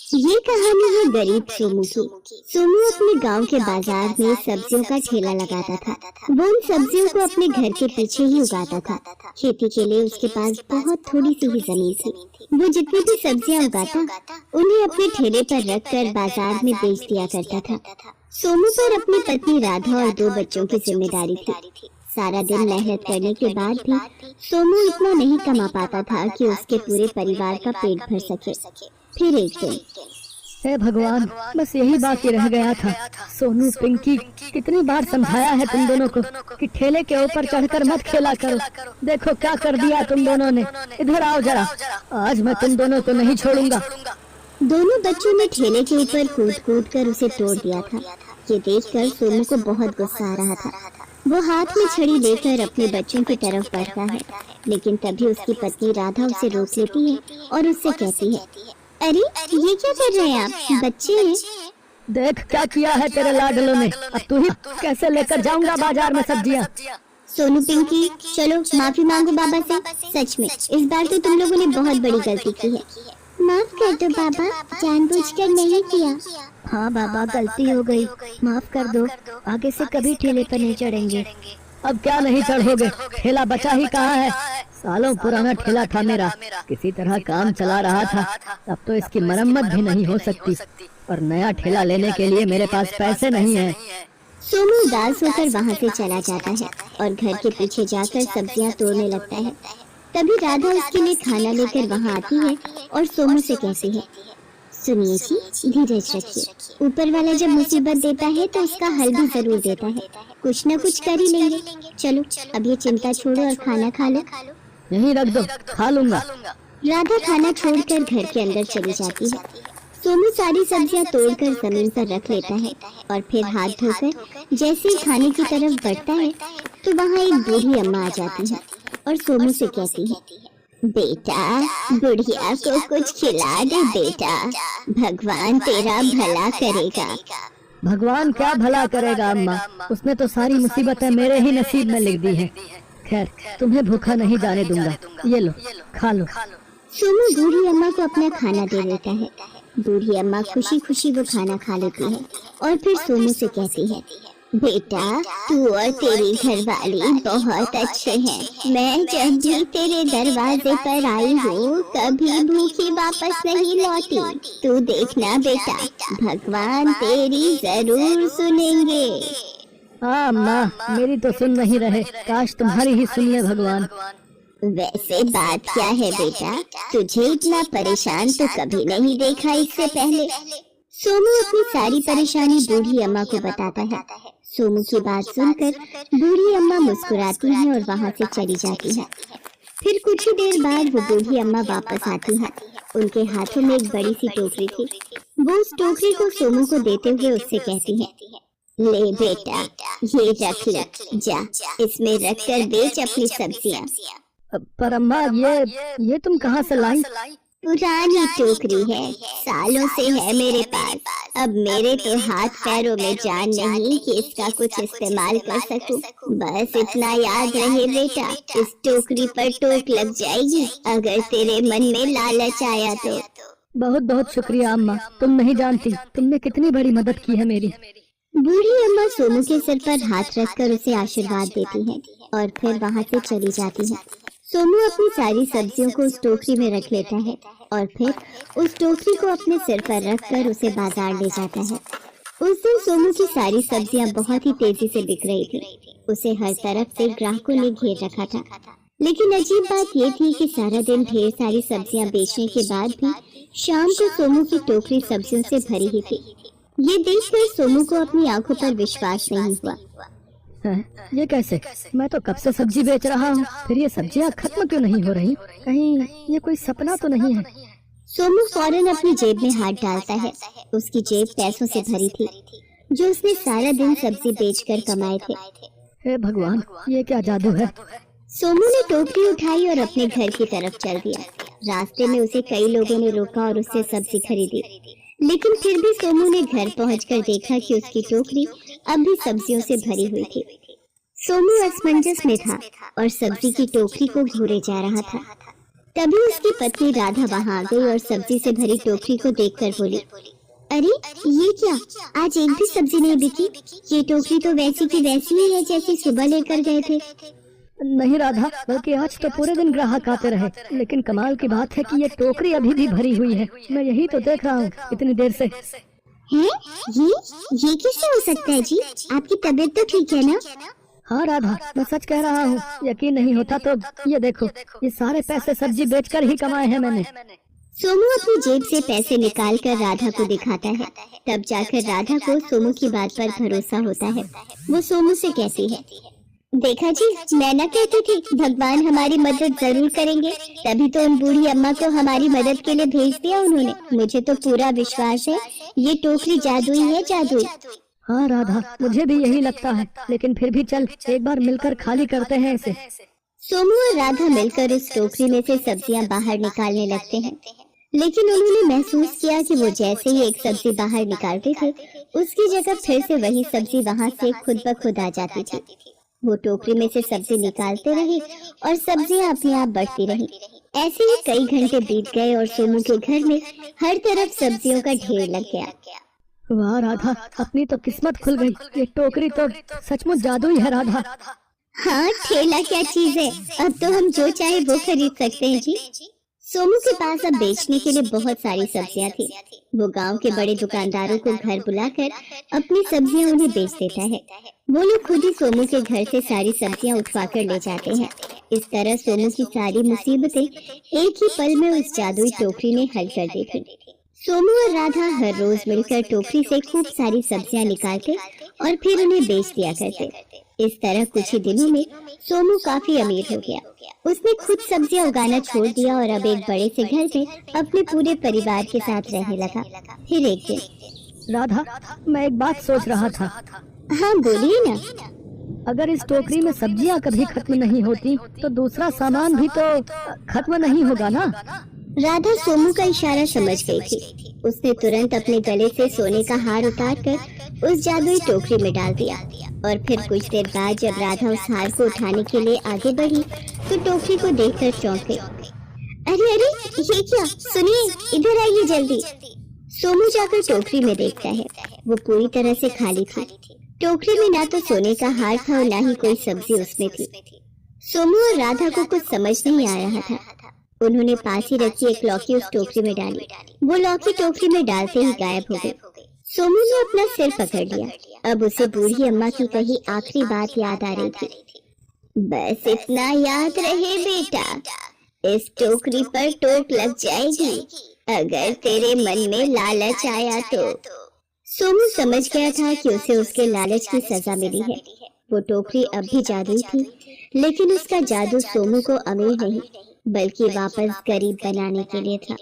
ये कहानी है गरीब सोमू की। सोमू अपने गांव के बाजार में सब्जियों का ठेला लगाता था। वो उन सब्जियों को अपने घर के पीछे ही उगाता था। खेती के लिए उसके पास बहुत थोड़ी सी ही जमीन थी। वो जितनी भी सब्जियां उगाता उन्हें अपने ठेले पर रखकर बाजार में बेच दिया करता था। सोमू पर अपनी पत्नी राधा और 2 बच्चों की जिम्मेदारी थी। सारा दिन मेहनत करने के बाद भी सोमू इतना नहीं कमा पाता था कि उसके पूरे परिवार का पेट भर सके। फिर एक दिन, हे भगवान, बस यही बाकी रह गया था। सोनू, पिंकी, कितनी बार समझाया है तुम दोनों को कि ठेले के ऊपर चढ़कर मत खेला करो। देखो क्या कर दिया तुम दोनों ने। इधर आओ जरा, आज मैं तुम दोनों को नहीं छोड़ूंगा। दोनों बच्चों ने ठेले के ऊपर कूद कूद कर उसे तोड़ दिया था। ये देखकर सोनू को बहुत गुस्सा आ रहा था। वो हाथ में छड़ी लेकर अपने बच्चों की तरफ बढ़ता है, लेकिन तभी उसकी पत्नी राधा उसे रोक लेती है और उससे कहती है, अरे ये क्या कर रहे हैं आप? बच्चे हैं। देख क्या किया है तेरे लाडलों ने। अब तू ही कैसे लेकर जाऊंगा बाजार में सब्जियां। सोनू, पिंकी, चलो माफी मांगो बाबा से। सच में इस बार तो तुम लोगों ने बहुत बड़ी गलती की है। माफ कर दो बाबा, जानबूझकर नहीं किया। हाँ बाबा, गलती हो गई, माफ कर दो। आगे से कभी ठेले पर नहीं चढ़ेंगे। अब क्या नहीं चढ़ोगे? ठेला बचा ही कहाँ है? सालों पुराना ठेला था मेरा, किसी तरह काम चला रहा था। अब तो इसकी मरम्मत भी नहीं हो सकती, और नया ठेला लेने के लिए मेरे पास पैसे नहीं हैं। सोनू उदास होकर वहाँ से चला जाता है और घर के पीछे जाकर सब्जियाँ तोड़ने लगता है। तभी राधा उसके लिए खाना लेकर वहाँ आती है और सोनू से कहती है, सुनिए जी, धीरज रखिए। ऊपर वाला जब मुसीबत देता है तो उसका हल भी जरूर देता है। कुछ न कुछ कर ही लेंगे। चलो अब ये चिंता छोड़ो और खाना खा लो। यहीं रख दो, खा लूंगा। राधा खाना छोड़कर घर के अंदर चली जाती है। सोनू सारी सब्जियां तोड़कर जमीन पर रख लेता है और फिर हाथ धोकर जैसे ही खाने की तरफ बढ़ता है तो वहाँ एक बूढ़ी अम्मा आ जाती है और सोनू से कहती है, बेटा, बुढ़िया को कुछ खिला दे बेटा, भगवान तेरा भला करेगा। भगवान क्या भला करेगा अम्मा, उसने तो सारी मुसीबतें मेरे ही नसीब में लिख दी है। खैर, तुम्हें भूखा नहीं जाने दूंगा, ये लो, खा लो। सोनू बूढ़ी अम्मा को अपना खाना दे देता है। बूढ़ी अम्मा खुशी खुशी वो खाना खा लेती है और फिर सोनू से कहती है, बेटा, तू और तेरी घरवाली बहुत अच्छे हैं। मैं जब भी तेरे दरवाजे पर आई हूँ कभी भूखी वापस नहीं लौटी। तू देखना बेटा, भगवान तेरी जरूर सुनेंगे। हाँ अम्मा, मेरी तो सुन नहीं रहे, काश तुम्हारी ही सुन ले भगवान। वैसे बात क्या है बेटा, तुझे इतना परेशान तो कभी नहीं देखा इससे पहले। सोनू अपनी सारी परेशानी बूढ़ी अम्मा को बताता है। सोनू की बात सुनकर बूढ़ी अम्मा मुस्कुराती है और वहाँ से चली जाती है। फिर कुछ ही देर बाद वो बूढ़ी अम्मा वापस आती है। उनके हाथों में एक बड़ी सी टोकरी थी। वो उस टोकरी को सोनू को देते हुए उससे कहती है, ले बेटा, ये रख ले, जा इसमें रख कर बेच अपनी सब्जियाँ। पर अम्मा, ये तुम कहाँ से लाई? पुरानी टोकरी है, सालों से है मेरे पास। अब मेरे तो हाथ पैरों में जान नहीं कि इसका कुछ इस्तेमाल कर सकूं। बस इतना याद रहे बेटा, इस टोकरी पर टोक लग जाएगी अगर तेरे मन में लालच आया तो। बहुत बहुत शुक्रिया अम्मा, तुम नहीं जानती तुमने कितनी बड़ी मदद की है मेरी। बूढ़ी अम्मा सोनू के सिर पर हाथ रखकर उसे आशीर्वाद देती है और फिर वहाँ से चली जाती है। सोनू अपनी सारी सब्जियों को उस टोकरी में रख लेता है और फिर उस टोकरी को अपने सिर पर रखकर उसे बाजार ले जाता है। उस दिन सोनू की सारी सब्जियां बहुत ही तेजी से बिक रही थी। उसे हर तरफ से ग्राहकों ने घेर रखा था। लेकिन अजीब बात ये थी कि सारा दिन ढेर सारी सब्जियां बेचने के बाद भी शाम को सोनू की टोकरी सब्जियों से भरी ही थी। ये देखकर सोनू को अपनी आंखों पर विश्वास नहीं हुआ। ये कैसे? मैं तो कब से सब्जी बेच रहा हूँ, फिर ये सब्जियाँ खत्म क्यों नहीं हो रही? कहीं ये कोई सपना तो नहीं है? सोनू फौरन अपनी जेब में हाथ डालता है। उसकी जेब पैसों से भरी थी जो उसने सारा दिन सब्जी बेचकर कमाए थे। हे भगवान, ये क्या जादू है? सोनू ने टोकरी उठाई और अपने घर की तरफ चल दिया। रास्ते में उसे कई लोगों ने रोका और उससे सब्जी खरीदी, लेकिन फिर भी सोनू ने घर पहुंचकर देखा कि उसकी टोकरी अब भी सब्जियों से भरी हुई थी। सोनू असमंजस में था और सब्जी की टोकरी को घूरे जा रहा था। तभी उसकी पत्नी राधा वहाँ आ गई और सब्जी से भरी टोकरी को देखकर बोली, अरे ये क्या, आज एक भी सब्जी नहीं बिकी। ये टोकरी तो वैसी की वैसी ही है जैसी सुबह लेकर गए थे। नहीं राधा, बल्कि आज तो पूरे दिन ग्राहक आते रहे, लेकिन कमाल की बात है कि ये टोकरी अभी भी भरी हुई है। मैं यही तो देख रहा हूँ इतनी देर से। हैं? ये कैसे हो सकता है जी? आपकी तबीयत तो ठीक है ना? हाँ राधा, मैं सच कह रहा हूँ। यकीन नहीं होता तो ये देखो, ये सारे पैसे सब्जी बेचकर ही कमाए हैं मैंने। सोमू अपनी जेब से पैसे निकालकर राधा को दिखाता है। तब जाकर राधा को सोमू की बात पर भरोसा होता है। वो सोमू से कहती है, देखा जी, मैं ना कहती थी भगवान हमारी मदद जरूर करेंगे, तभी तो उन बूढ़ी अम्मा को हमारी मदद के लिए भेज दिया उन्होंने। मुझे तो पूरा विश्वास है ये टोकरी जादुई है, जादुई। हाँ राधा, मुझे भी यही लगता है, लेकिन फिर भी चल एक बार मिलकर खाली करते हैं इसे। सोमू और राधा मिलकर उस टोकरी में से सब्जियां बाहर निकालने लगते हैं, लेकिन उन्होंने महसूस किया कि वो जैसे ही एक सब्जी बाहर निकालते थे, उसकी जगह फिर से वही सब्जी वहाँ से खुद ब खुद आ जाती थी। वो टोकरी में से सब्जी निकालते रहे और सब्जियां अपने आप बढ़ती रहीं। ऐसे ही कई घंटे बीत गए और सोमू के घर में हर तरफ सब्जियों का ढेर लग गया। वाह राधा, अपनी तो किस्मत खुल गई। ये टोकरी तो सचमुच जादुई है राधा। हाँ, ठेला क्या चीज है, अब तो हम जो चाहे वो खरीद सकते हैं जी। सोमू के पास अब बेचने के लिए बहुत सारी सब्जियां थी। वो गांव के बड़े दुकानदारों को घर बुलाकर अपनी सब्जियां उन्हें बेच देता है। वो लोग खुद ही सोमू के घर से सारी सब्जियां उठवा कर ले जाते हैं। इस तरह सोमू की सारी मुसीबतें एक ही पल में उस जादुई टोकरी ने हल कर दी थी। सोमू और राधा हर रोज मिलकर टोकरी से खूब सारी सब्जियां निकालते और फिर उन्हें बेच दिया करते। इस तरह कुछ ही दिनों में सोमू काफी अमीर हो गया। उसने खुद सब्जियां उगाना छोड़ दिया और अब एक बड़े से घर में अपने पूरे परिवार के साथ रहने लगा। फिर एक दिन, राधा, मैं एक बात सोच रहा था। हाँ बोलिए ना। अगर इस टोकरी में सब्जियां कभी खत्म नहीं होती तो दूसरा सामान भी तो खत्म नहीं होगा ना? राधा सोमू का इशारा समझ गई थी। उसने तुरंत अपने गले से सोने का हार उतारकर उस जादुई टोकरी में डाल दिया और फिर कुछ देर बाद जब राधा उस हार को उठाने के लिए आगे बढ़ी तो टोकरी को देखकर चौंक गई। अरे अरे, ये क्या? सुनिए, इधर आइए जल्दी। सोमू जाकर टोकरी में देखता है। वो पूरी तरह से खाली थी। टोकरी में ना तो सोने का हार था और ना ही कोई सब्जी उसमें थी। सोमू और राधा को कुछ समझ नहीं आ रहा था। उन्होंने पास ही रखी एक लौकी उस टोकरी में डाली। वो लौकी टोकरी में डालते ही गायब हो गई। सोमू ने अपना सिर पकड़ लिया। अब उसे बूढ़ी अम्मा की कही आखिरी बात याद आ रही थी। बस इतना याद रहे बेटा, इस टोकरी पर टोक लग जाएगी अगर तेरे मन में लालच आया तो। सोमू समझ गया था कि उसे उसके लालच की सजा मिली है। वो टोकरी अब भी जादुई थी, लेकिन उसका जादू सोमू को अमीर नहीं बल्कि वापस गरीब बनाने के लिए था।